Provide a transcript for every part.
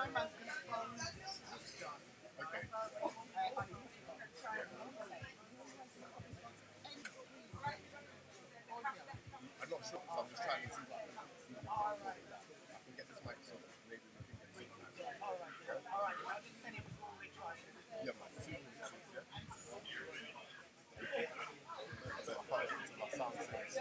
Okay. I'm not sure, so I'm just trying to see if I can get this mic so that maybe we can get synchronized. Yeah, man. So I can't listen to my sound sense.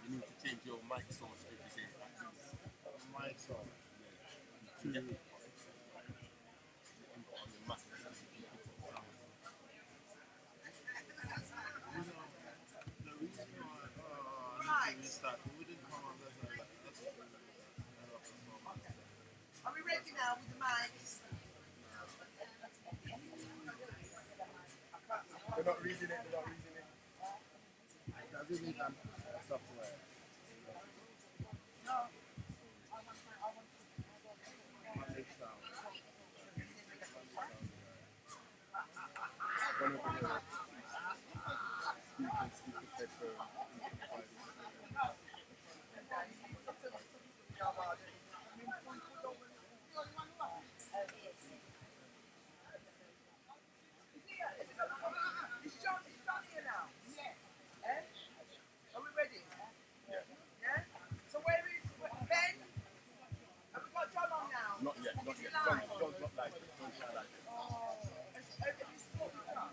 You need to change your mic source every day. Mic source? To on your Mac. The reason why I need to restart, we didn't come on this. Are we ready now with the mics? They're not reading it, I really need software. No. It's John here now. Yeah. Are we ready? Yeah. So where is Ben? Have we got John on now? Not yet. John's not like it. John's not like it. Have you spoken to John?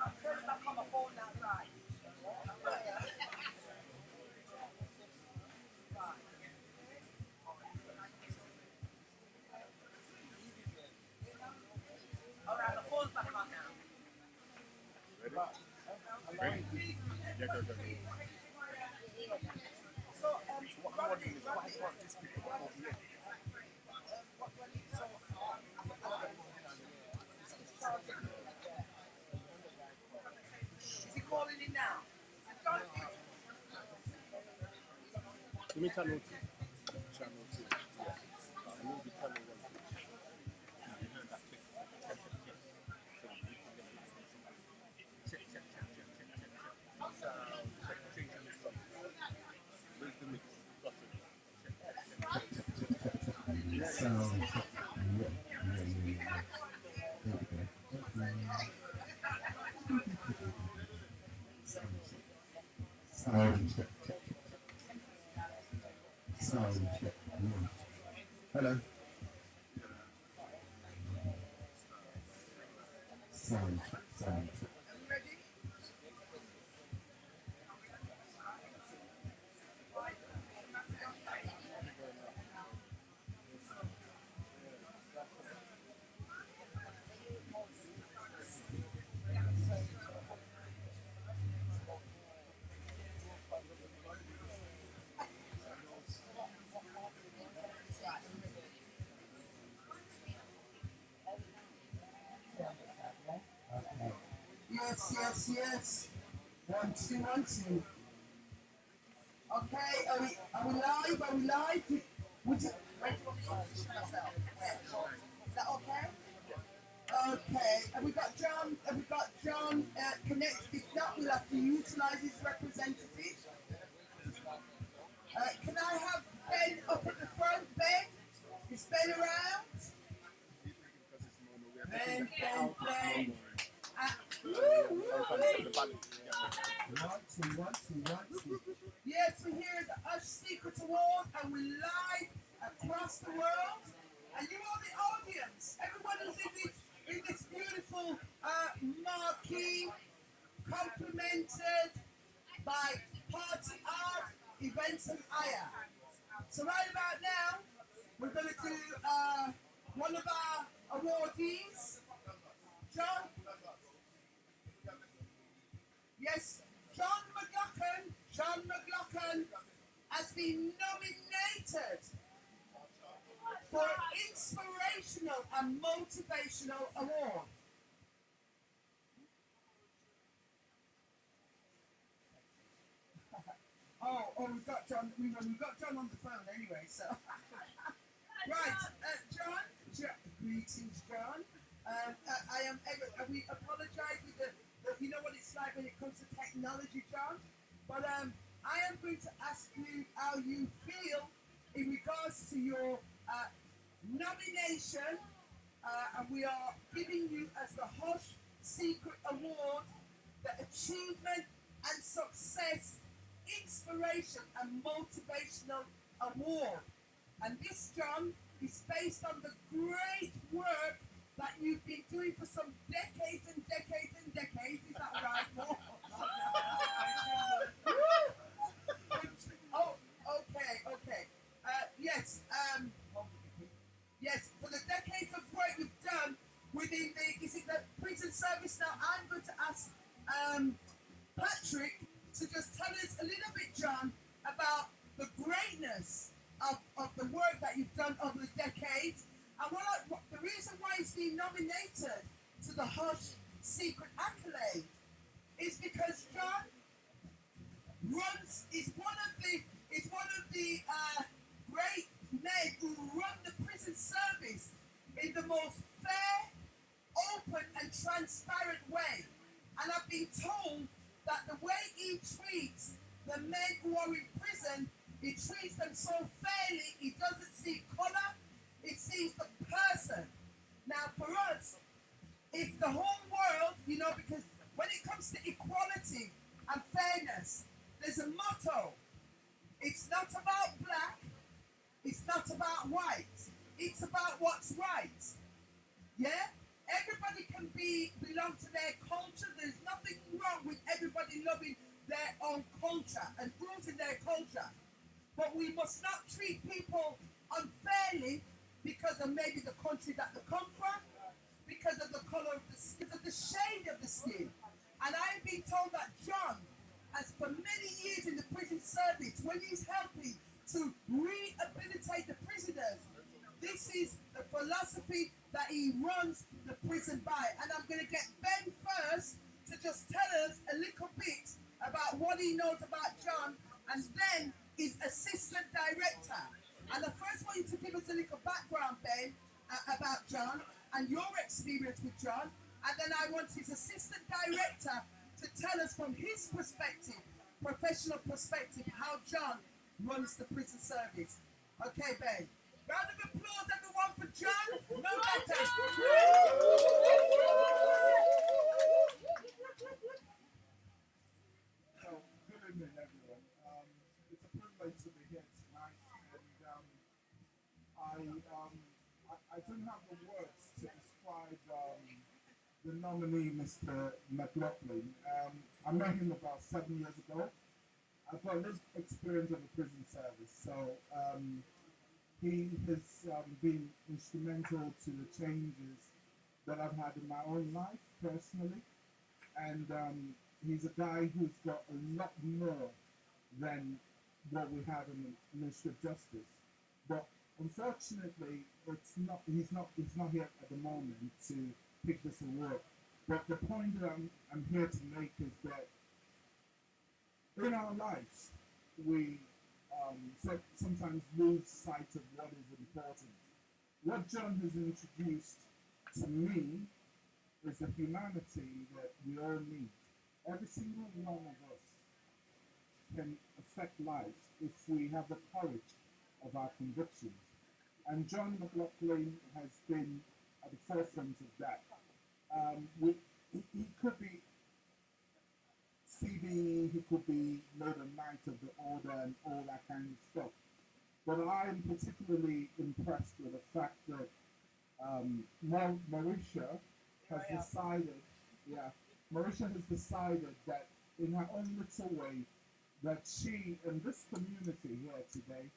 I'm turning back on my phone now, right? Alright, the phone's back on now. Ready? Yeah, go. So, What I want to do is, why can't these people afford me? Is he calling in now? Give me channel 2. Channel 2. Yeah. I need the channel 1. You heard that click. Check. Sound. Check. Where's the mix? Sound. Sound check. Hello. Sound check. Yes. 1, 2, 1, 2. Okay, are we live? Would you wait for me to introduce myself? Is that okay? Okay. Have we got John connected? If not, we'll have to utilize his representative. Can I have Ben up at the front, Ben? Is Ben around? Ben. Yes, we're here at the Secret Awards and we're live across the world. And you are the audience. Everyone who's in this beautiful marquee, complimented by Party Art, Events and Aya. So right about now, we're going to do one of our awardees. John? Yes, John McLaughlin has been nominated for Inspirational and Motivational Award. We've got John. We've got John on the phone anyway, so. Right, John. Greetings, John. We apologise with the, you know what it's like when it comes to technology, John. But I am going to ask you how you feel in regards to your nomination, and we are giving you as the Hush Secret Award, the Achievement and Success, Inspiration and Motivational Award. And this, John, is based on the great work that you've been doing for some decades and decades and decades. Is that right? Oh, okay. Yes, for the decades of work you've done within the prison service. Now I'm going to ask Patrick to just tell us a little bit, John, about the greatness of the work that you've done over the decades, and the reason why he's been nominated to the Hush Secret Accolade is because John is one of the great men who run the prison service in the most fair, open, and transparent way. And I've been told that the way he treats the men who are in prison, he treats them so fairly, he doesn't see color, he sees the person. Now for us, if the whole world, because when it comes to equality and fairness, there's a motto. It's not about black, it's not about white, it's about what's right. Yeah? Everybody can belong to their culture. There's nothing wrong with everybody loving their own culture and rooting their culture. But we must not treat people unfairly because of maybe the country that they come from, because of the color of the skin, of the shade of the skin. And I've been told that John, as for many years in the prison service, when he's helping to rehabilitate the prisoners, this is the philosophy that he runs the prison by. And I'm going to get Ben first to just tell us a little bit about what he knows about John, and then his assistant director. And I first want you to give us a little background, Ben, about John and your experience with John. And then I want his assistant director to tell us from his perspective, professional perspective, how John runs the prison service. Okay, Ben. Round of applause, everyone, for John. No matter. Good evening, everyone. It's a privilege to be here tonight, and I don't have the words to describe the nominee, Mr. McLaughlin. I met him about 7 years ago. I've got this experience of the prison service, so he has been instrumental to the changes that I've had in my own life personally, and he's a guy who's got a lot more than what we have in the Ministry of Justice. But unfortunately, he's not here at the moment to pick this award. But the point that I'm here to make is that in our lives, we sometimes lose sight of what is important. What John has introduced to me is the humanity that we all need. Every single one of us can affect lives if we have the courage of our convictions. And John McLaughlin has been at the forefront of that. He could be CB, he could be made a Knight of the Order and all that kind of stuff. But I am particularly impressed with the fact that MAURESHA has decided that in her own little way that she and this community here today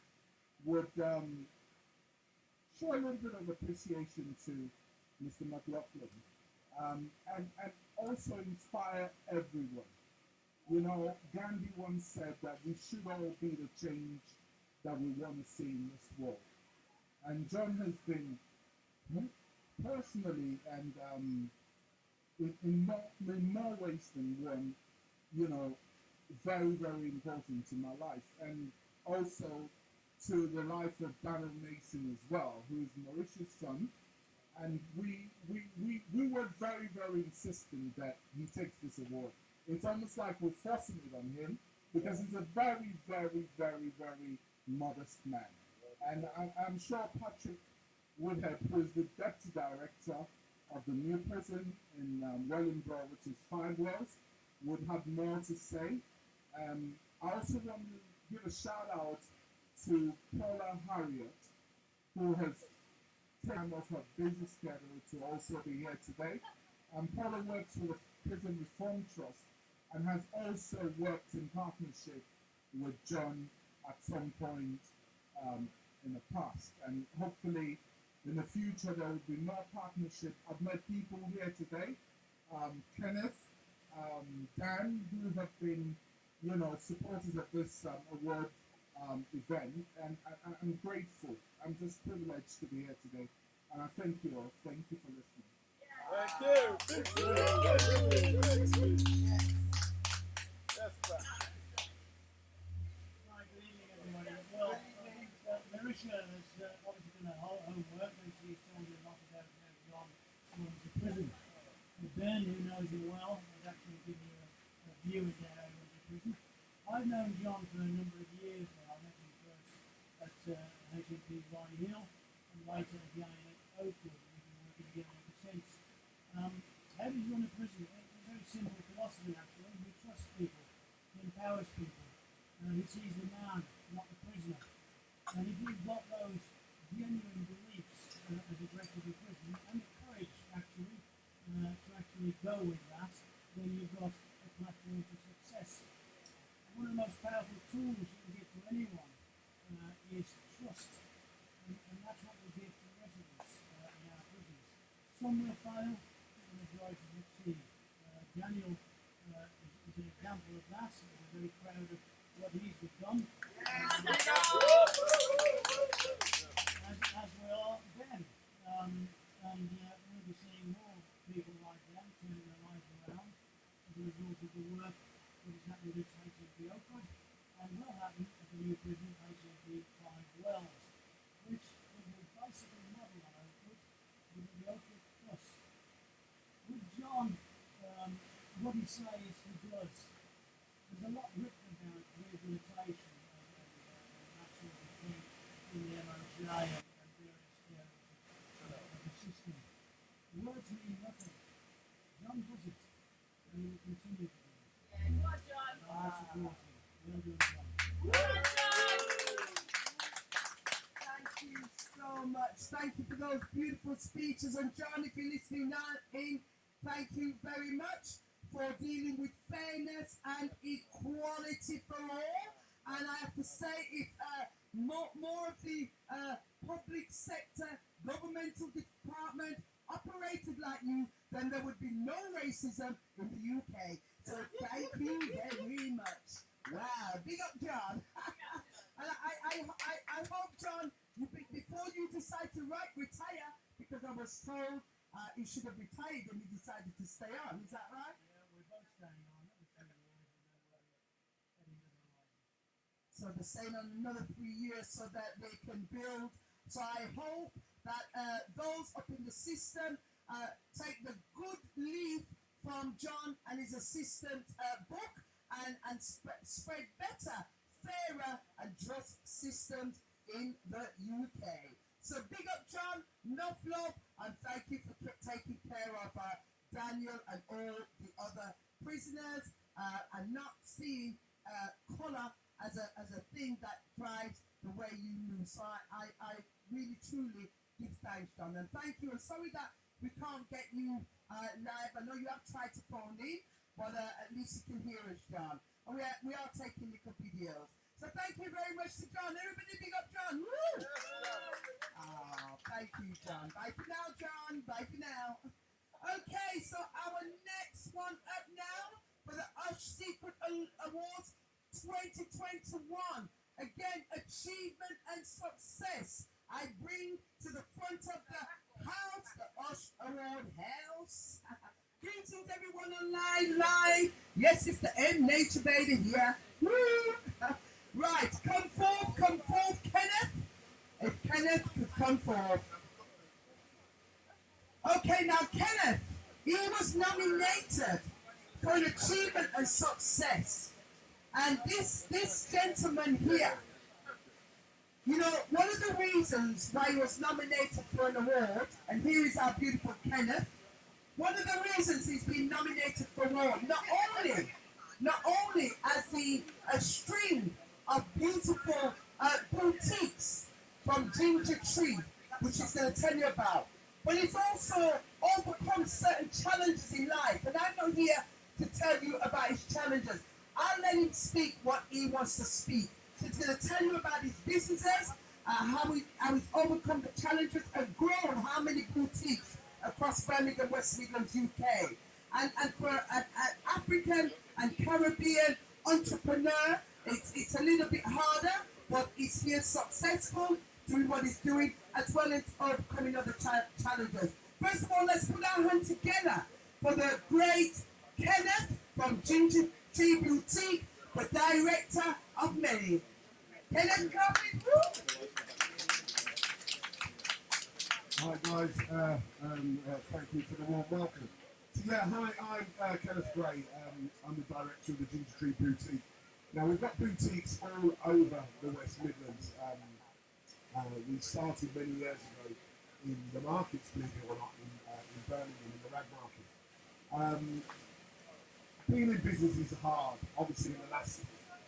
would show a little bit of appreciation to Mr. McLaughlin, and also inspire everyone. You know, Gandhi once said that we should all be the change that we want to see in this world. And John has been personally and in more ways than one, you know, very, very important to my life. And also to the life of Daniel Mason as well, who is Mauritius' son. And we were very, very insistent that he takes this award. It's almost like we're forcing it on him because he's a very, very, very, very modest man. And I'm sure Patrick Woodhead, who is the deputy director of the new prison in Wellingborough, which is 5 Wells, would have more to say. I also want to give a shout out to Paula Harriet, who has taken time off her busy schedule to also be here today. Paula works for the Prison Reform Trust and has also worked in partnership with John at some point in the past. And hopefully in the future there will be more partnership. I've met people here today, Kenneth, Dan, who have been, you know, supporters of this award event, and I'm grateful. I'm just privileged to be here today, and I thank you all. Thank you for listening. Thank you. Yes, sir. Hi, good evening, everybody. Well, Marisha has obviously done her homework, and she's told you a lot about how John was in prison. Ben, who knows you well, has actually given you a view into how he went to prison. I've known John for a number of years now. I met him first at HMP Rye Hill, and later again at Oakwood. We've been working together ever since. How do you run a prison? It's a very simple philosophy, actually. He trusts people, he empowers people, he sees the man, not the prisoner. And if you've got those genuine beliefs as a director of a prison, and the courage, actually, to actually go with that, then you've got a platform for success. One of the most powerful tools you can give to anyone is trust. And that's what we give to residents in our prisons. Some will fail, the majority will succeed. Daniel is an example of that. We're very proud of what he's done. As we are Ben. And we'll be seeing more people like them turning their lives around as a result of the work that is happening at HMP Oakwood and will happen at the new prison HMP 5 Wells, which will basically model on Oakwood with the Oakwood Plus. With John, what he says he does. There's a lot written about rehabilitation and that sort of thing in the MOJ and various areas of the system. Words mean nothing. John does it, and he will continue to do it. Come on, John. I support him. Well done, John. Thank you so much. Thank you for those beautiful speeches. And John, if you're listening now thank you very much for dealing with fairness and equality for all. And I have to say, if more of the public sector, governmental department operated like you, then there would be no racism in the UK. So thank you very much. Wow, big up, John. And I hope, John, before you decide to retire, because I was told you should have retired and you decided to stay on. Is that right? Yeah, we're both staying on every 3 years and then we're heading to the horizon. So they're staying on another 3 years so that they can build. So I hope that those up in the system take the good leaf from John and his assistant book and spread better, fairer and just systems in the UK. So big up, John, enough love, and thank you for taking care of Daniel and all the other prisoners and not seeing colour as a thing that drives the way you move. So I really, truly give thanks, John, and thank you. And sorry that we can't get you live. I know you have tried to phone in, but at least you can hear us, John. And we are taking little videos. So So thank you very much to John. Everybody big up John. Woo! Oh, thank you, John. Bye for now, John. Bye for now. Okay, so our next one up now for the Secret Awards 2021. Again, achievement and success. I bring to the front of the house, the Ush Award house. Greetings everyone online live. Yes, it's the M-NATURE-VATOR here. Woo! Right, come forth, Kenneth. If Kenneth could come forth. Okay, now Kenneth, he was nominated for an achievement and success. And this gentleman here, you know, one of the reasons why he was nominated for an award, and here is our beautiful Kenneth, one of the reasons he's been nominated for an award, not only as a string of beautiful boutiques from Ginger Tree, which he's going to tell you about, but it's also overcome certain challenges in life. And I'm not here to tell you about his challenges. I'll let him speak what he wants to speak. So he's going to tell you about his businesses, how he's overcome the challenges and grown how many boutiques across Birmingham, West Midlands, UK. And for an African and Caribbean entrepreneur, it's a little bit harder, but he's here successful, doing what he's doing, as well as overcoming other challenges. First of all, let's put our hands together for the great Kenneth from Ginger Tree Boutique, the director of many. Kenneth, come in. Hi guys, thank you for the warm welcome. So yeah, hi, I'm Kenneth Gray. I'm the director of the Ginger Tree Boutique. Now we've got boutiques all over the West Midlands. We started many years ago in the markets, believe it or not, in Birmingham, in the rag market. Being in business is hard. Obviously, in the last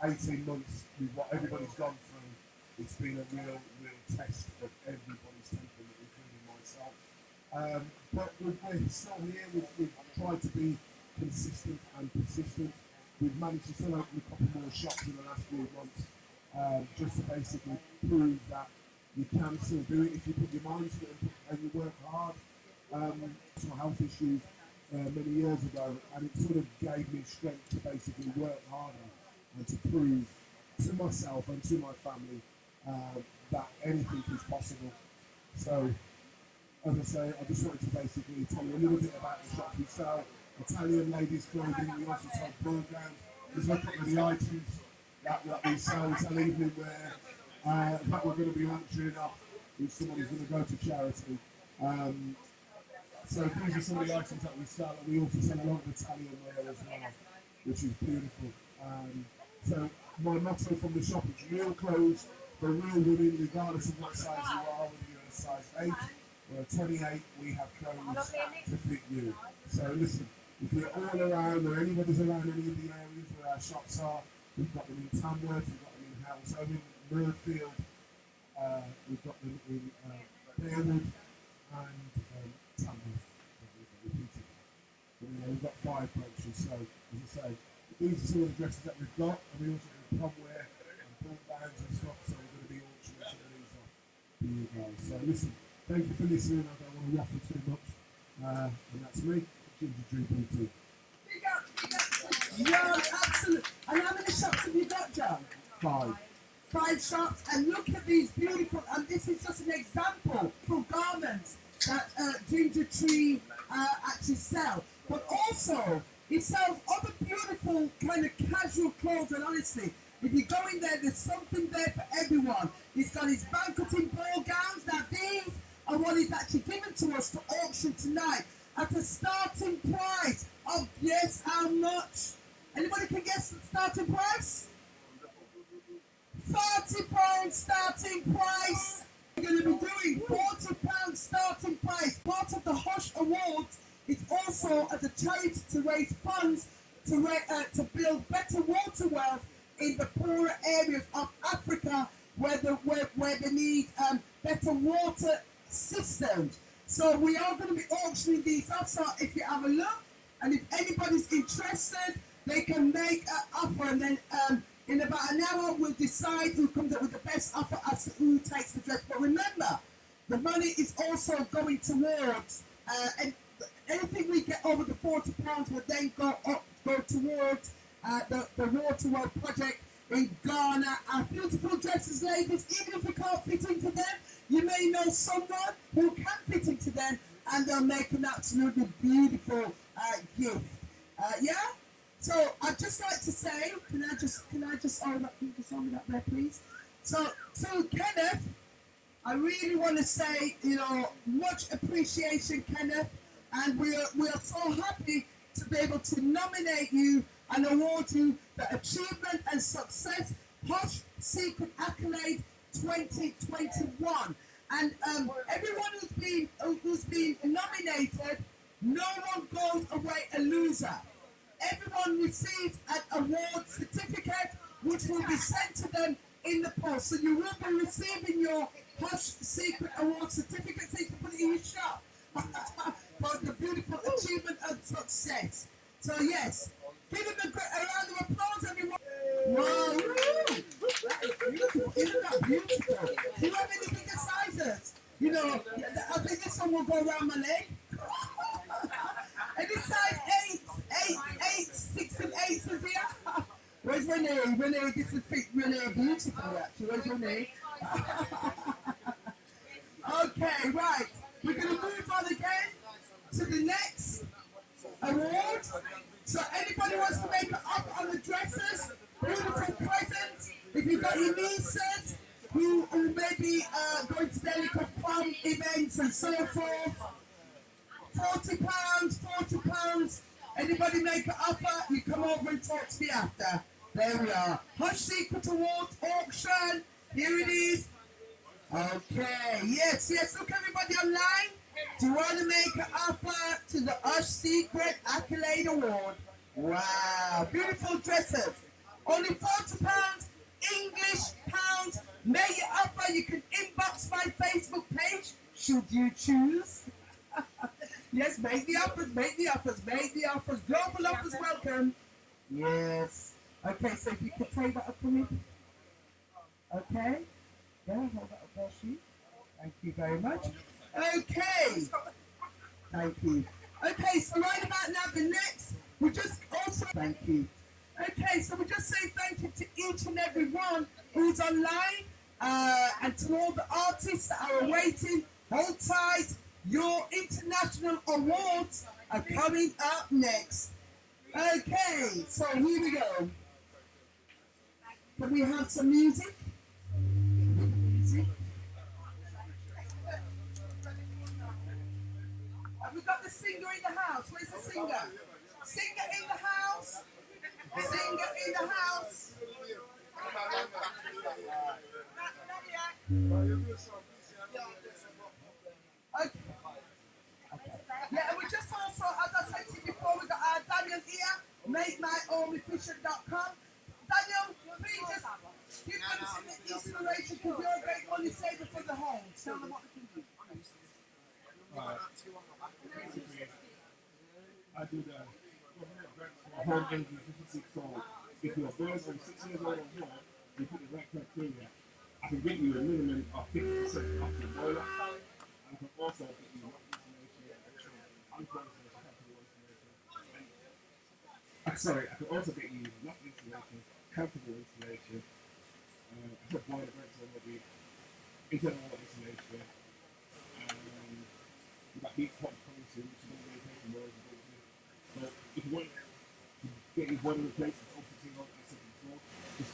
18 months, with what everybody's gone through, it's been a real test of everybody's thinking, including myself. But we're still here. We've tried to be consistent and persistent. We've managed to still open a couple more shops in the last few months, just to basically prove that you can still do it if you put your mind to it and you work hard. Some health issues many years ago, and it sort of gave me strength to basically work harder and to prove to myself and to my family that anything is possible. So, as I say, I just wanted to basically tell you a little bit about the shop. We sell Italian ladies' clothing, we also sell ball gowns. There's a couple of the items that we sell evening wear. In fact, we're going to be auctioning off if somebody's going to go to charity. So these are some of the items that we sell, and we also sell a lot of Italian wear as well, which is beautiful. So my motto from the shop is real clothes for real women, regardless of what size you are, whether you're a size 8 or a 28, we have clothes to fit you. So listen, if you're all around or anybody's around any of the areas where our shops are, we've got them in Tamworth, we've got them in Household, Murfield, we've got them in Bearwood and Tamworth. We've got 5 branches, so as I say, these are some of the dresses that we've got, and we also do prom wear and ball bands and stuff, so we're going to be auctioning some of these off for you guys. So listen, thank you for listening. I don't want to waffle too much, and that's me, Ginger Tree Boutique. John, absolutely. And how many shops have you got, John? 5. 5 shops, and look at these beautiful, and this is just an example for garments that Ginger Tree actually sell. But also, it sells other beautiful kind of casual clothes, and honestly, if you go in there, there's something there for everyone. He's got his banqueting ball gowns. Now these are what he's actually given to us to auction tonight at a starting price of, yes, how much? Anybody can guess the starting price? £40 starting price. We're going to be doing £40 starting price. Part of the Hush Awards is also as a charity to raise funds to build better water wells in the poorer areas of Africa where they need better water systems. So we are going to be auctioning these up. So if you have a look, and if anybody's interested, they can make an offer, and then In about an hour, we'll decide who comes up with the best offer as to who takes the dress. But remember, the money is also going towards, and anything we get over the £40 will then go towards the Water World project in Ghana. Our beautiful dresses, ladies, even if we can't fit into them, you may know someone who can fit into them, and they'll make an absolutely beautiful gift. Yeah. So I'd just like to say, can I just hold that there, please? So Kenneth, I really want to say, much appreciation, Kenneth, and we are so happy to be able to nominate you and award you the Achievement and Success Posh Secret Accolade 2021. And everyone who's been nominated, no one goes away a loser. Everyone receives an award certificate, which will be sent to them in the post. So you will be receiving your Posh Secret Award certificate, so you can put it in your shop for the beautiful achievement and success. So yes, give them a round of applause, everyone. Wow, that is beautiful. Isn't that beautiful? Do you have any bigger sizes? I think this one will go around my leg. Any size 8, 6 and 8 is here. Where's Renee? Renee gets to fit Renee beautiful actually. Where's Renee? Okay, right. We're going to move on again to the next award. So anybody wants to make an offer on the dresses, beautiful presents, if you've got your nieces who may be going to their little prom events and so forth, £40. Anybody make an offer, you come over and talk to me after. There we are. Hush Secret Awards auction. Here it is. Okay. Yes. Look, everybody online. Do you want to make an offer to the Hush Secret Accolade Award? Wow. Beautiful dresses. Only £40. English pounds. Make your offer. You can inbox my Facebook page, should you choose. Yes, make the offers. Global offers welcome. Yes. Okay, so if you could take that up for me. Okay. Yeah, hold that up there, sheet. Thank you very much. Okay. Thank you. Okay, so right about now, the next, we just also, thank you. Okay, so we just say thank you to each and every one who's online, and to all the artists that are awaiting. Hold tight. Your international awards are coming up next. Okay, so here we go. Can we have some music? Have we got the singer in the house? Where's the singer? Singer in the house. Singer in the house. Okay. Yeah, and we just also, as I said to you before, we got our Daniel here, MakeMyOwnEfficient.com. Daniel, please just give them some inspiration, because you're a great money saver for the home. Tell them what we can do. I do the home energy efficiency. So if you're born over 6 years old or more, you put the right criteria, I can get you a minimum of 50% off the boiler. I can also get you I can also get you not installation, comfortable installation, I put boiler breaks already, internal water installation, we've got heat pump coming soon, which is going to be taking more. So if you want to get your boiler replaced, it's also seen on the second floor, just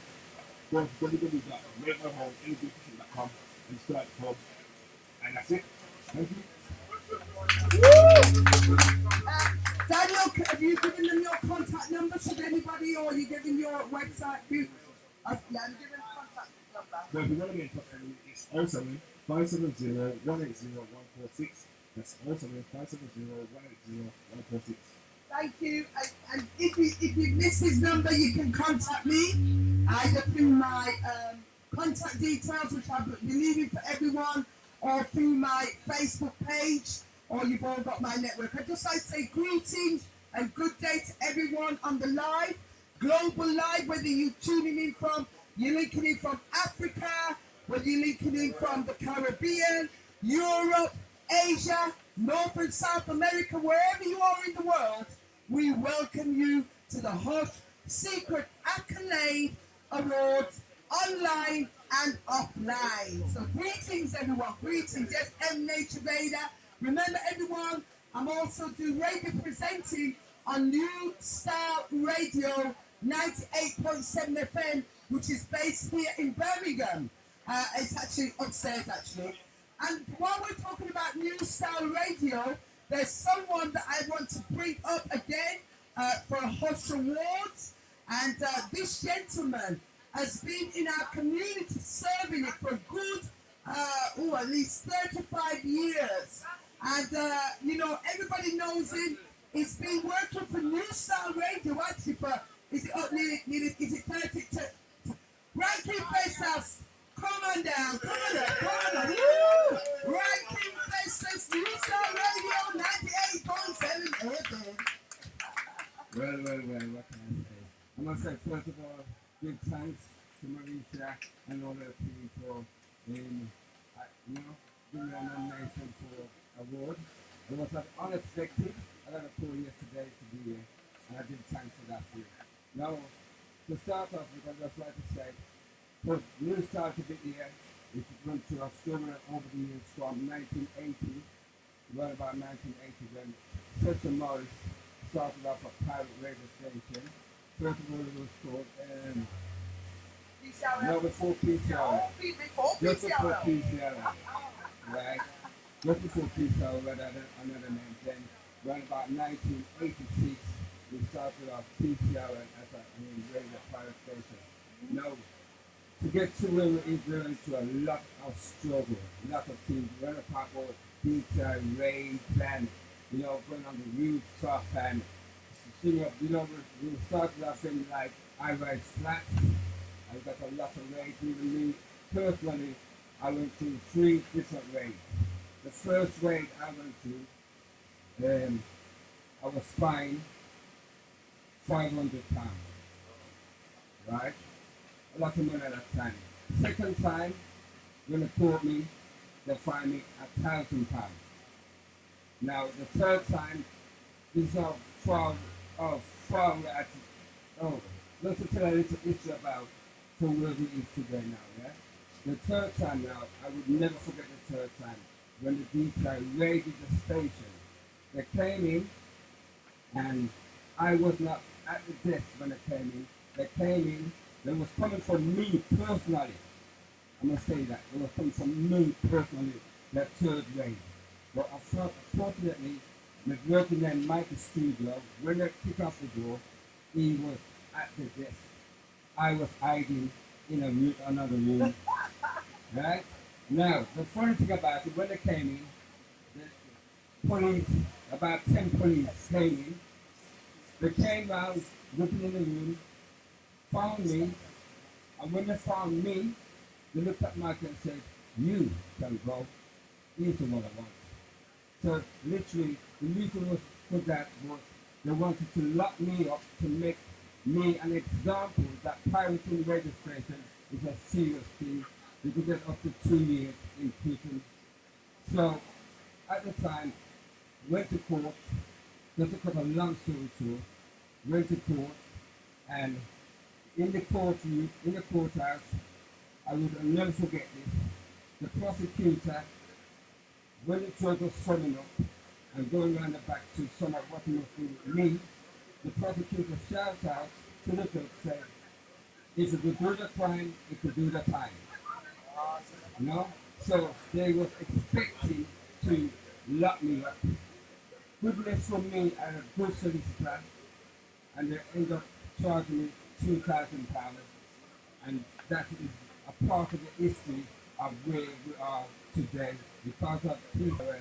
go to www.makemyhome.com and start the pub, and that's it. Thank you. Daniel, have you given them your contact number? Should anybody, or are you giving your website? Yeah, I'm giving contact number. So if you want to get in touch with me, it's 07 570 180 146. That's 07 570 180 146. Thank you. And if you miss his number, you can contact me either through my contact details, which I will be leaving for everyone, or through my Facebook page, or you've all got my network. I'd just like to say greetings and good day to everyone on the live. global live, whether you're tuning in from, you're linking in from Africa, whether you're linking in from the Caribbean, Europe, Asia, North and South America, wherever you are in the world, we welcome you to the hot Secret Accolade Awards, online and offline. So greetings everyone, greetings. Yes, M-NATURE-VATOR. Remember everyone, I'm also doing radio presenting on New Star Radio 98.7 FM, which is based here in Birmingham. It's actually upstairs actually. And while we're talking about New Star Radio, there's someone that I want to bring up again for a Hush Awards. And this gentleman has been in our community serving it for a good, at least 35 years. And, you know, everybody knows him. He's been working for New Star Radio actually for, is it 30? Ranking Faces, come on down. Woo! Ranking Faces, New Star Radio 98.7 FM. Well, what can I say? I must say, first of all, big thanks to MAURESHA and all the team for, giving me a nomination for award. It was unexpected. I got a call yesterday to be here, and I did thanks for that too. Now, to start off with, I'd just like to say, for New Star to be here, it went to Australia over the years from 1980, right about 1980, when Sister Morris started off a private radio station. First of all, it was called, before PCR. Just before PCR, right? Just before PCR, another name. Then, around about 1986, we started off PCR as a radio private station. Now, to get to where we are into a lot of struggle, a lot of things. We're going to talk about PCR, rain, plan, going on the rooftop and, we started off in like I ride flats. I got a lot of raids. Even me, personally, I went through 3 different raids. The first raid I went through, I was fined £500, right? A lot of money at that time. Second time, when they caught me, they fined me £1,000. Now, the third time, these are let's tell a little history about from where we is today now, yeah? The third time now, I would never forget the third time, when the DTI raided the station. They came in, and I was not at the desk when they came in. They came in, they was coming from me personally. I'm going to say that. They was coming from me personally, that third raid. But unfortunately, was working in Michael's studio. When they kicked off the door, he was at the desk. I was hiding in another room. Right? Now, the funny thing about it, when they came in, the police, about 10 police came in. They came out, looking in the room, found me, and when they found me, they looked at Michael and said, "You can go. He's the one I want." So literally, the reason was for that was they wanted to lock me up to make me an example that pirating registration is a serious thing. You could get up to 2 years in prison. So at the time, went to court, just to cut a long story short, went to court, and in the courthouse, I would never forget this. The prosecutor, when the judge was summing up and going around the back to sum up what he was doing with me, the prosecutor shouted out to the judge, said, "If you could do the crime, you could do the time." So they was expecting to lock me up. Goodness for me and a good solicitor, and they end up charging me £2,000, and that is a part of the history of where we are today because of people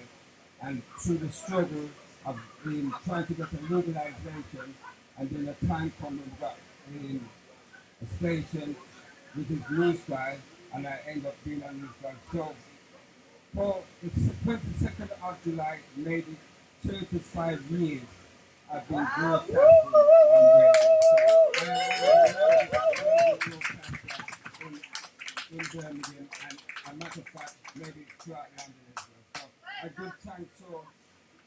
and through the struggle of trying to get a legalization, and then the time coming back in a station with his news guy, and I end up being on news guy. So for the 22nd of July, maybe 35 years I've been broadcasting on radio.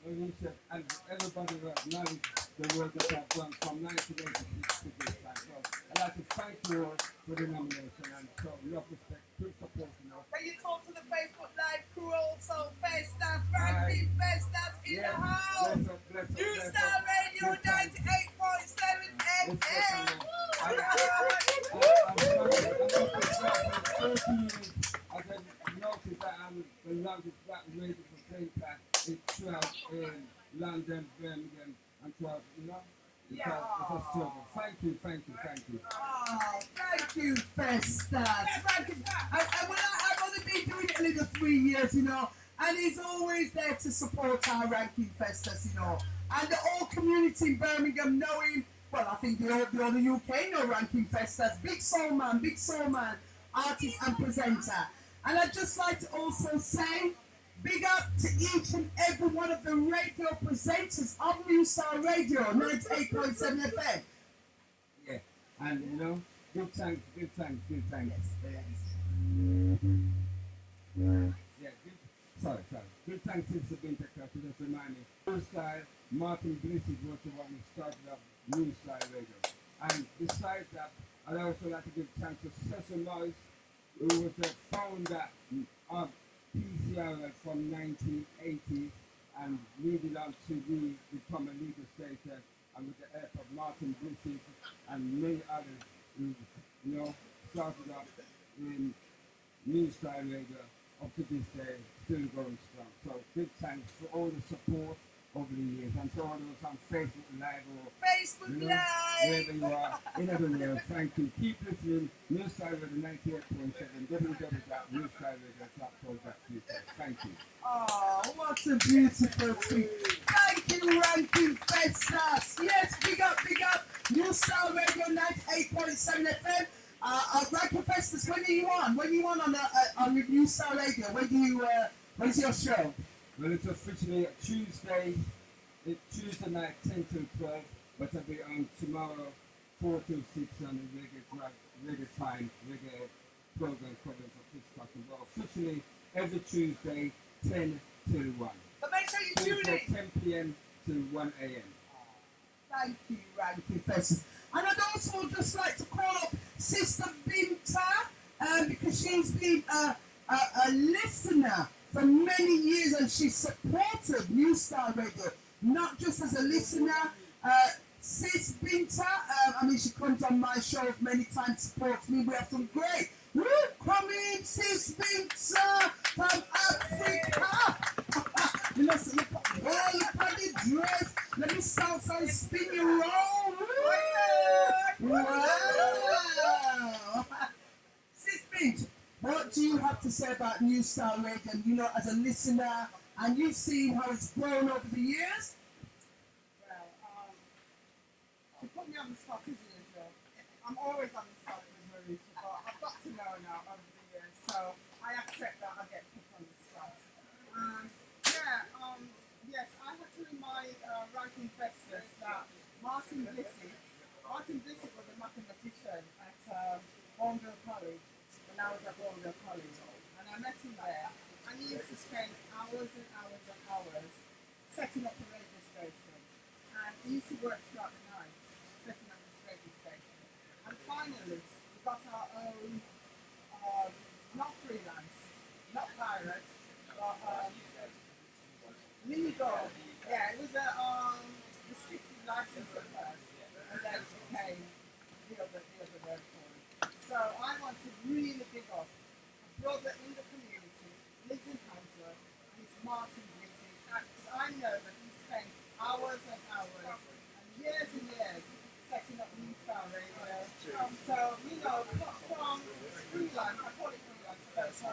and everybody will acknowledge the work that I've done from 1986 to this time. So I'd like to thank you all for the nomination and so love, respect, good support, you know. Can you talk to the Facebook Live crew also? Festas, ranking Festas in the house. New Star Radio 98.7 FM. I can notice that I'm the longest black radio presenter in London, Birmingham, and 12, you know? It's a struggle. Thank you. Oh, thank you, Festas. I've only been doing it a little 3 years, you know, and he's always there to support our ranking Festas, you know. And the whole community in Birmingham know him. Well, I think the whole UK know ranking Festas. Big soul man, artist and presenter. And I'd just like to also say, big up to each and every one of the radio presenters of New Star Radio, 98.7 FM. Yeah, and you know, good thanks. Yes. Yeah, sorry. Good thanks since the been taken to just remind me. New Style, Martin Blissett was the one who started up New Style Radio. And besides that, I'd also like to give thanks to Cecil Morris, who was the founder of PCR from 1980 and moved on to become a legal station, and with the help of Martin Blissett and many others who, you know, started up in New Style Radio up to this day, still going strong. So big thanks for all the support over the years, and to all those on Facebook Live or Facebook you know, Live. wherever you are, in everywhere. Thank you. Keep listening. New Style Radio 98.7, www.newstyleradio.co.uk. Thank you. Oh, what a beautiful thing. Thank you, Ranking Festas. Yes, big up. New Star Radio 98.7 FM. Ranking Festas, when are you on? When are you on New Star Radio? When's your show? Well, it's officially Tuesday night, 10 till 12, but I'll be on tomorrow, 4 till 6 on the reggae program covering for Chris Cotton. Well, officially every Tuesday, 10 till 1. So make sure you tune in. 10 p.m. to 1 a.m. Thank you, Ranking Festas. And I'd also just like to call up Sister Binta, because she's been a listener for many years, and she supported New Star Radio, not just as a listener. Sis Binta, she comes on my shows many times, supports me. We have some great, come in, Sis Binta from Africa. You know, so look at the dress. Let me salsa spin you roll. Wow. Sis Binta, what do you have to say about New Star Radio? And, you know, as a listener, and you've seen how it's grown over the years? Well, you put me on the spot, isn't it, Joe? I'm always on the spot with Marisha, but I've got to know now over the years, so I accept that I get put on the spot. Yes, I had to remind Ranking Festas that Martin Blissett was a mathematician at Bonville College when I was at Bonville College, and I met him there, and he used to spend hours and hours setting up a radio station, and he used to work throughout the night setting up this radio station, and finally we got our own, not freelance, not pirate, but mini gold. Yeah, it was a restricted license at first, and then it became the other word for it. So I want to really big up a brother in the community, lives in Hansworth, and it's Martin Blissett. And I know that he spent hours and hours and years setting up New Star Radio. So, you know, from freelance, I call it freelance, but it's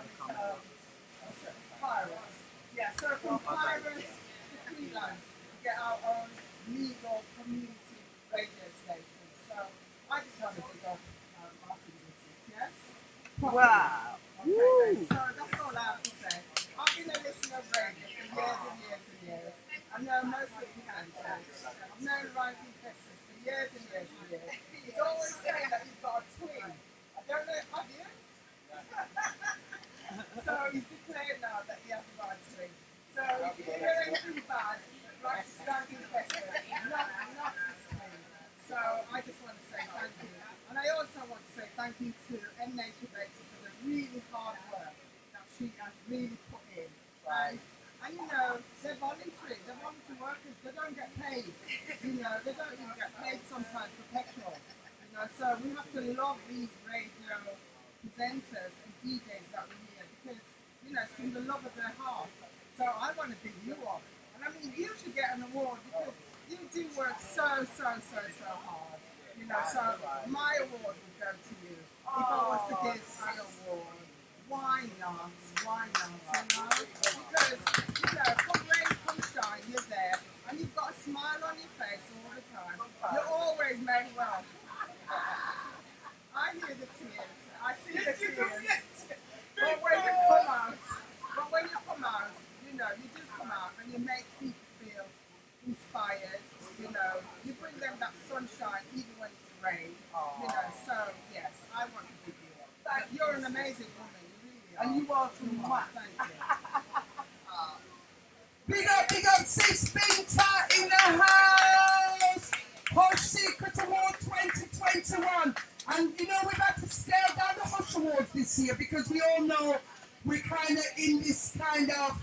pirates. Yeah, so from pirates to freelance, we get our own legal community radio station. So I just want to pick up Martin Blissett, yes? Wow. Okay, so that's all I have to say. I've been a listener of radio for years. I know most of the answers. I've known Ranking Festas for years. He's always saying that he's got a twin. I don't know, have you? So he's declared now that he has got a twin. So if you hear anything bad, thank you to M-NATURE-VATOR for the really hard work that she has really put in. And you know, they're voluntary workers, they don't get paid. You know, they don't even get paid sometimes for petrol. You know, so we have to love these radio presenters and DJs that we hear because, you know, it's from the love of their heart. So I want to big you up. And I mean, you should get an award because you do work so hard. You know, so my award would go to you. If I was to give my award, why not? You know? Because, you know, come rain, come shine, you're there. And you've got a smile on your face all the time. You're always made well. I hear the tears. I see the tears. But when you come out, you know, you do come out and you make people feel inspired. You know, you bring them that sunshine even when it's rain. You know, so yes, I want to give you up. You're an amazing woman. And you are too much. Thank you. Big up, Sis Binta in the house. Hush Secret Award 2021. And you know, we've had to scale down the Hush Awards this year because we all know we're kind of in this kind of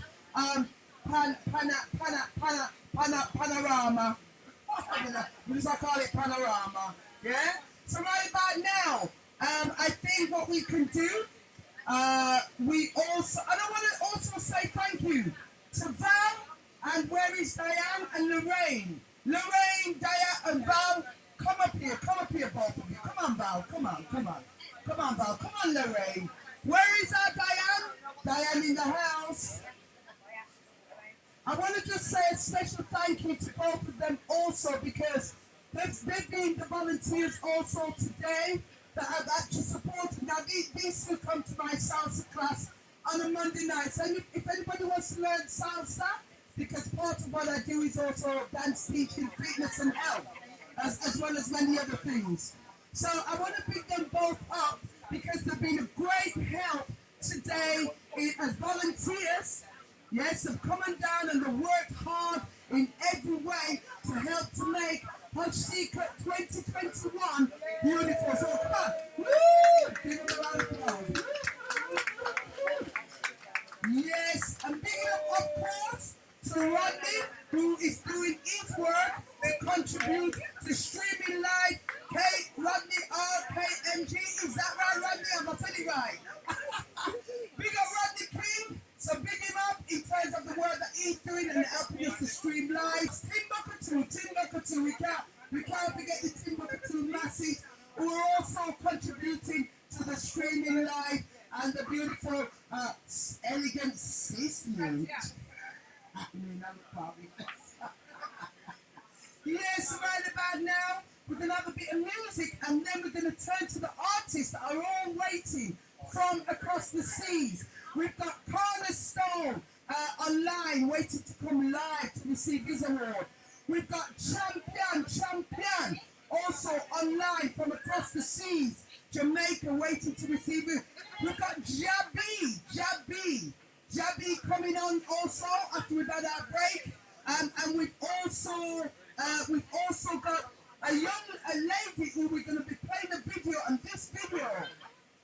panorama. I don't know, we just call it panorama. Yeah? So right about now, I think what we can do, we also, and I want to also say thank you to Val, and where is Diane and Lorraine? Lorraine, Diane and Val, come up here, both of you. Come on, Val, come on, Val, come on, Lorraine. Where is our Diane? Diane in the house. I want to just say a special thank you to both of them also because they've been the volunteers also today that have actually supported. Now, these will come to my salsa class on a Monday night. So if anybody wants to learn salsa, because part of what I do is also dance teaching, fitness and health, as well as many other things. So I want to pick them both up because they've been a great help today as volunteers. Yes, they've come on down and they've worked hard in every way to help to make Hush Secret 2021 beautiful. So come on, woo! Give them a round of applause. Yes, and big up, of course, to Rodney, who is doing his work to contribute to streaming live. Rodney RKMG, is that right, Rodney? I'm not telling you right. Big up Rodney King. So big him up in terms of the work that he's doing and helping us to stream live. Timbuktu, we can't forget the Timbuktu masses who are also contributing to the streaming live and the beautiful, elegant system. Yes, right about now, we're going to have a bit of music and then we're going to turn to the artists that are all waiting from across the seas. We've got Cornerstone online, waiting to come live to receive his award. We've got Champion, also online from across the seas, Jamaica, waiting to receive it. We've got Jabi coming on also after we've had our break. And we've also got a lady who we're going to be playing a video, and this video,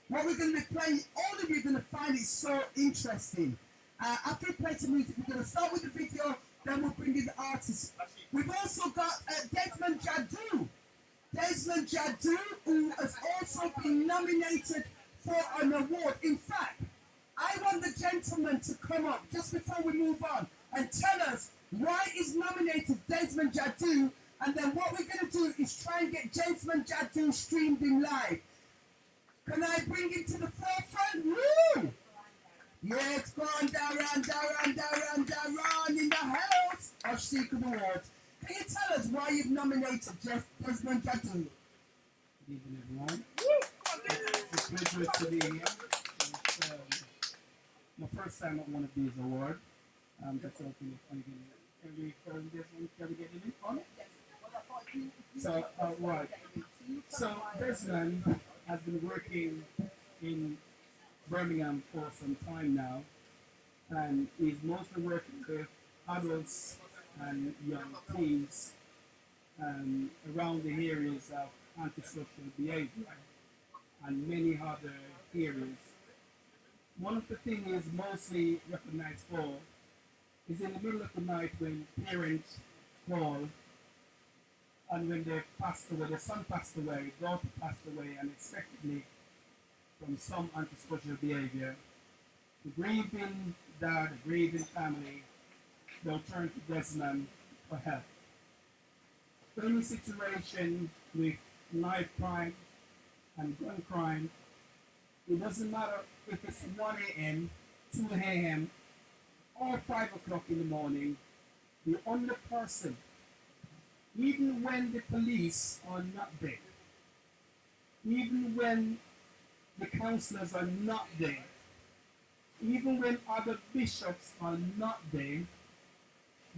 what we're going to be playing, all of you are going to find it so interesting. After we play some music, we're going to start with the video, then we'll bring in the artists. We've also got Desmond Jadu, who has also been nominated for an award. In fact, I want the gentleman to come up just before we move on and tell us why he's nominated Desmond Jadu, and then what we're going to do is try and get Desmond Jadu streamed in live. Can I bring him to the forefront? Woo! Yeah, it's gone Darren in the house of Secret Awards. Can you tell us why you've nominated Desmond Jadu? Good evening, everyone. It's a pleasure to be here. It's my first time at one of these awards. That's all thing I'm going to Can we get the link on it? So, right. So, Desmond has been working in Birmingham for some time now, and he's mostly working with adults and young teens around the areas of antisocial behavior. and many other areas. One of the things is mostly recognized for is in the middle of the night when parents call and when they passed away, the son passed away, daughter passed away unexpectedly from some antisocial behavior. The grieving dad, the grieving family, they'll turn to Desmond for help. Any situation with knife crime and gun crime, it doesn't matter if it's 1 a.m., 2 a.m., or 5 o'clock in the morning, the only person, even when the police are not there, even when the counselors are not there, even when other bishops are not there,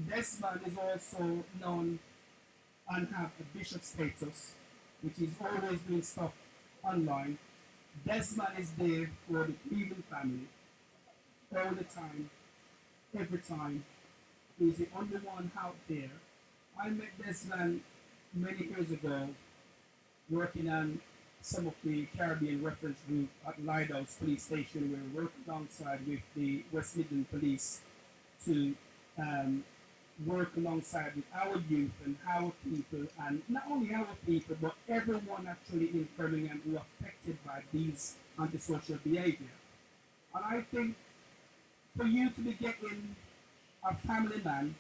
Desmond is also known and have a bishop status, which is always doing stuff online. Desmond is there for the grieving family all the time, every time. He's the only one out there. I met Desmond many years ago working on some of the Caribbean reference group at Lighthouse Police Station. We were working alongside with the West Midland Police to work alongside with our youth and our people, and not only our people, but everyone actually in Birmingham who are affected by these antisocial behavior. And I think for you to be getting a family man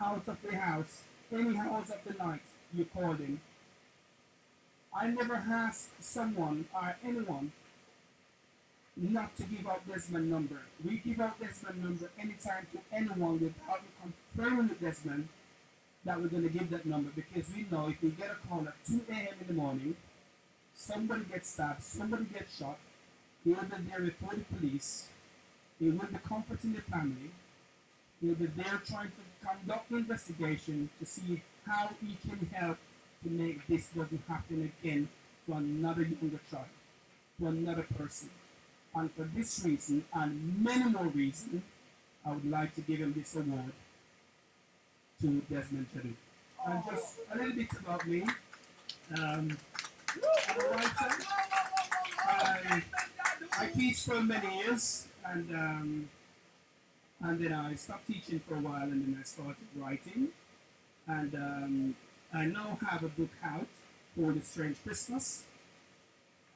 out of the house, any hours of the night you call him, I never asked someone or anyone not to give out Desmond number. We give out Desmond number anytime to anyone without confirming with Desmond that we're going to give that number, because we know if we get a call at 2 a.m. in the morning, somebody gets stabbed, somebody gets shot, he will be there before the police, he will be comforting the family, he will be there trying to conduct the investigation to see how he can help to make this doesn't happen again to another younger child, to another person. And for this reason, and many more reasons, I would like to give him this award to Desmond Chadu. And just a little bit about me. I'm a writer. I teach for many years, and then I stopped teaching for a while, and then I started writing. And I now have a book out called The Strange Christmas,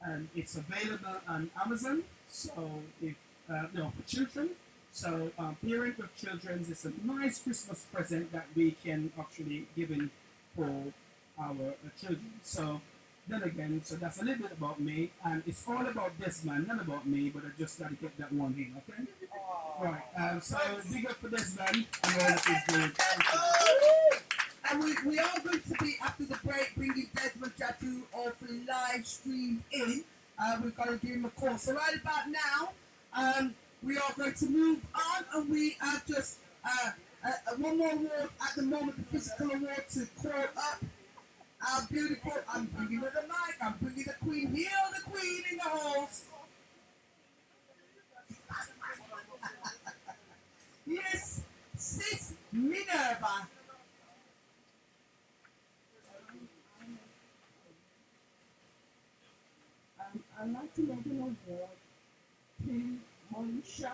and it's available on Amazon. So if for children, so parent with children, it's a nice Christmas present that we can actually give in for our children. So then again, so that's a little bit about me, and it's all about Desmond, not about me, but I just got to get that one in, okay? Right. So big up for Desmond and all that he's doing. And we are going to be, after the break, bringing Desmond Chadu off live stream in. We're going to give him a call. So right about now, we are going to move on, and we have just one more award at the moment, the physical award to call up our beautiful, I'm bringing her the mic, I'm bringing the queen, here the queen in the halls. Yes, Sis Minerva. I'd like to make an award to MAURESHA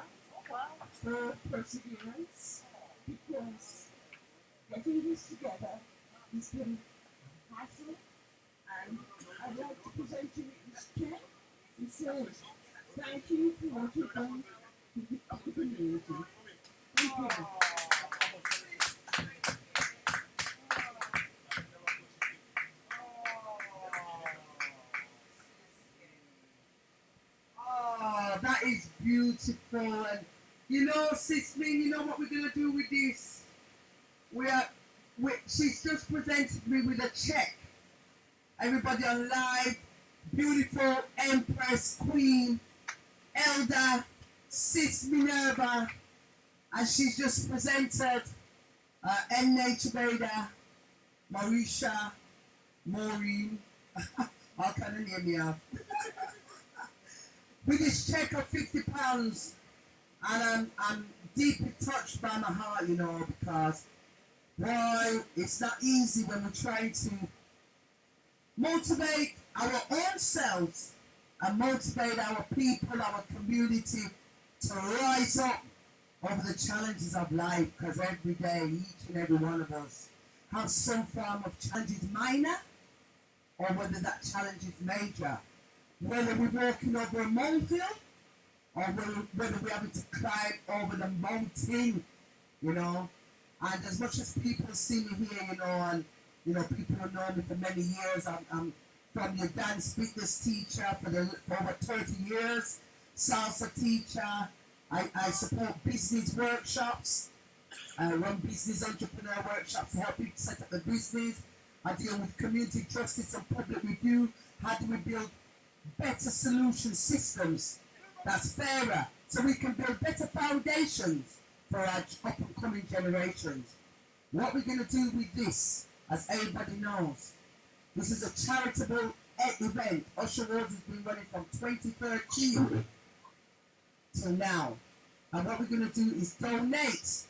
for perseverance, because getting this together has been a hassle, and I'd like to present you with this check. It says, thank you for what you've done to the community. Thank you. That is beautiful. And you know, Sis Min, you know what we're gonna do with this? She's just presented me with a check. Everybody on live, beautiful Empress Queen, Elder Sis Minerva, and she's just presented M-NATURE-VATOR, MAURESHA, Maureen, how can I name you up? With this check of £50, and I'm deeply touched by my heart, you know, because boy, it's not easy when we're trying to motivate our own selves and motivate our people, our community to rise up over the challenges of life, because every day, each and every one of us have some form of challenge is minor or whether that challenge is major. Whether we're walking over a molehill or whether we're having to climb over the mountain, you know. And as much as people see me here, you know, and you know, people who know me for many years, I'm from your dance fitness teacher for over 30 years, salsa teacher. I support business workshops. I run business entrepreneur workshops to help people set up their business. I deal with community justice and public review. How do we build better solution systems that's fairer so we can build better foundations for our up and coming generations? What we're going to do with this, as everybody knows, this is a charitable event. Usher Awards has been running from 2013 till now. And what we're going to do is donate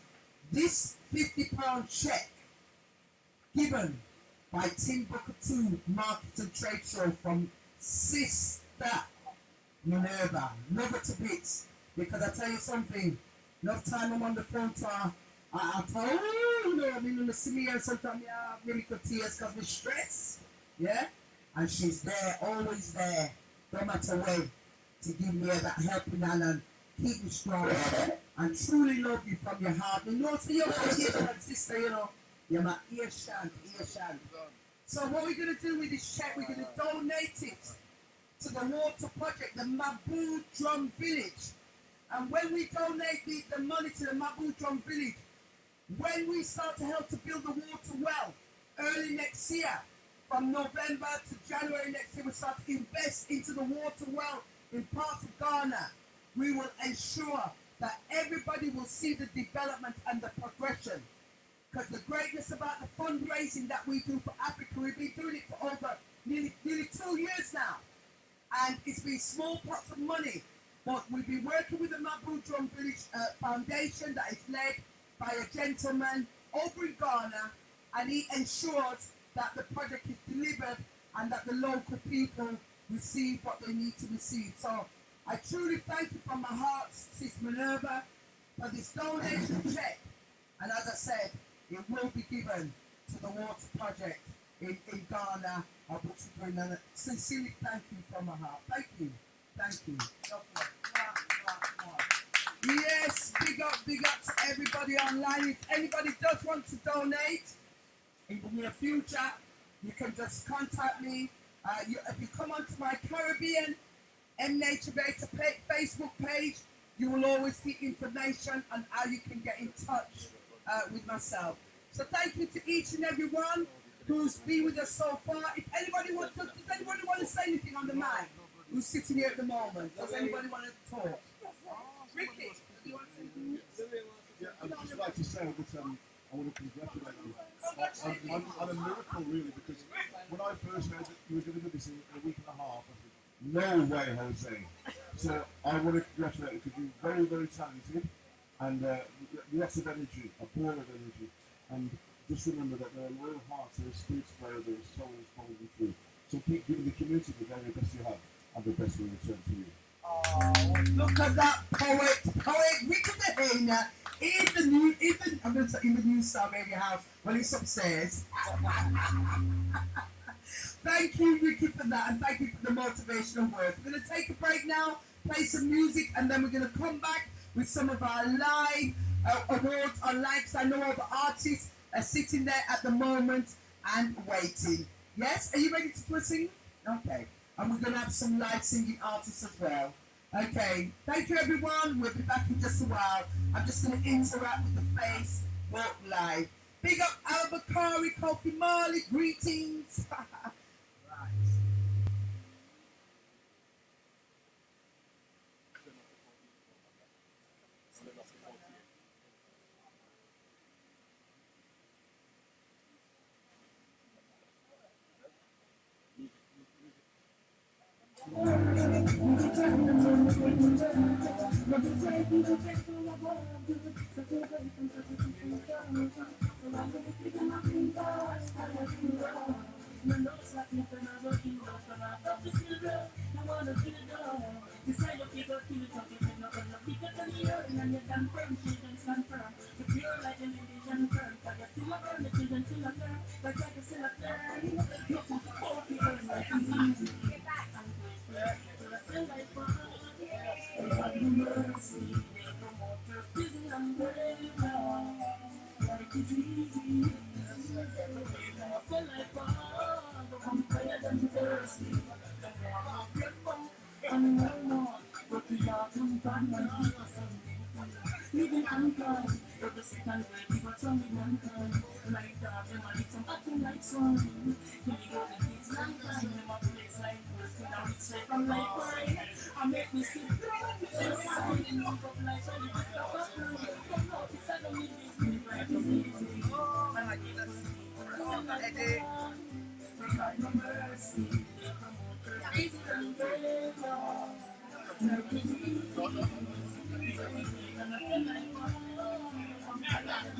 this £50 check given by Timbuktu Market and Trade Show from Sister Minerva. Love her to bits. Because I tell you something, enough time I'm on the phone to her, I tell her, oh, you know, I mean, when you see me and sometimes I have really good tears because of stress. Yeah? And she's there, always there, no matter when, to give me that helping hand and keep me strong and truly love you from your heart. You know, so you're my dear sister, you know, you're my ear shant. So what we're going to do with this check, we're going to donate it to the water project, the Mabu Drum Village. And when we donate the money to the Mabu Drum Village, when we start to help to build the water well early next year, from November to January next year, we start to invest into the water well in parts of Ghana. We will ensure that everybody will see the development and the progression. Because the greatness about the fundraising that we do for Africa, we've been doing it for over nearly 2 years now. And it's been small pots of money. But we've been working with the Mabu Drum Village Foundation that is led by a gentleman over in Ghana. And he ensures that the project is delivered and that the local people receive what they need to receive. So I truly thank you from my heart, Sis Minerva, for this donation check. And as I said, it will be given to the water project in Ghana, which we're doing. And sincerely thank you from my heart. Thank you. Thank you. Yes, big up to everybody online. If anybody does want to donate in the near future, you can just contact me. If you come onto my Caribbean M-NATURE-VATOR Facebook page, you will always see information on how you can get in touch with myself. So thank you to each and every one who's been with us so far. If anybody does anybody want to say anything on the mic? Who's sitting here at the moment? Does anybody want to talk? Ricky, do you want to say? Yeah, I'd just like to say that I want to congratulate you on a miracle, really, because when I first heard that you were going to do this in a week and a half, I said, no way, Jose. So I want to congratulate you because you're very, very talented and lots of energy, a ball of energy. And just remember that there are loyal hearts, there are spirits there, there are souls following through. So keep giving the community the very best you have, and the best will return to you. Oh, look at that poet Ricky Dehana in the New Star Radio House. Well, he's upstairs. Thank you, Ricky, for that, and thank you for the motivational words. We're going to take a break now, play some music, and then we're going to come back with some of our live awards online, because I know all the artists are sitting there at the moment and waiting. Yes? Are you ready to sing? Okay. And we're going to have some live singing artists as well. Okay. Thank you, everyone. We'll be back in just a while. I'm just going to interact with the Facebook Live. Big up Albakari, Kofi Marley. Greetings. Right. Eddie.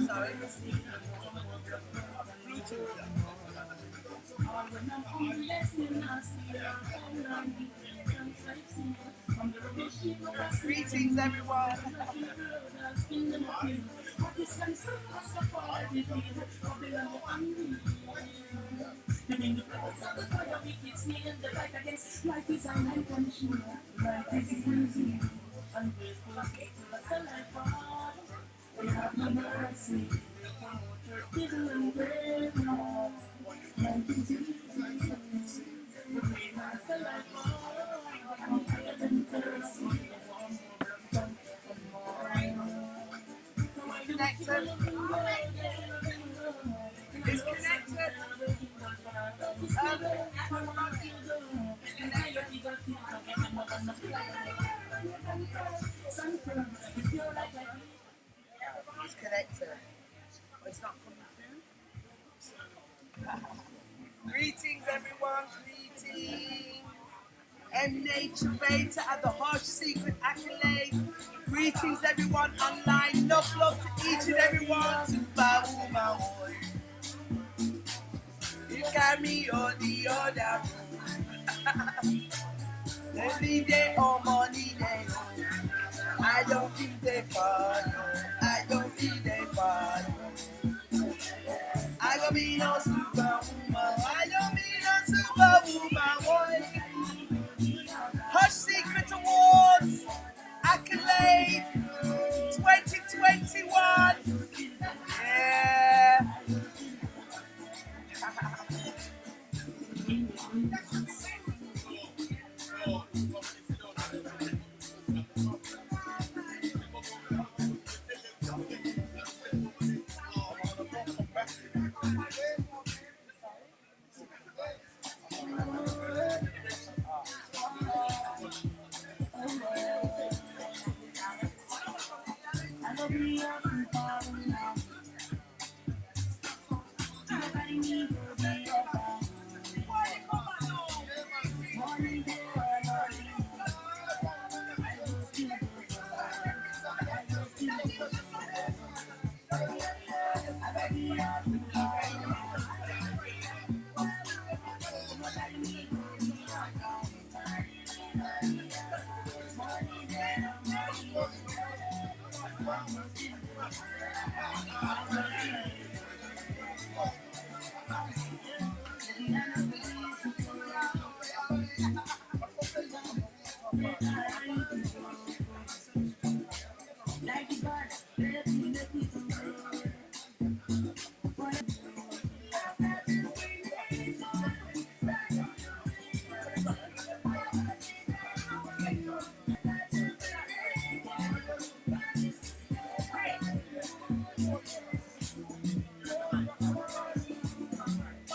Sorry. Greetings, everyone. Connected. It's connected. It's connected. Oh, it's not coming through. Greetings, everyone. Greetings. M-NATURE-VATOR at the Hush Secret Accolade. Greetings, everyone online. Enough love to each and everyone. Super woman. You got me on the other. Every day or money day. I don't feel they fun. I don't feel they fun. I don't be no superwoman. I don't be no superwoman. Hush Secret Awards, Accolade 2021. Yeah.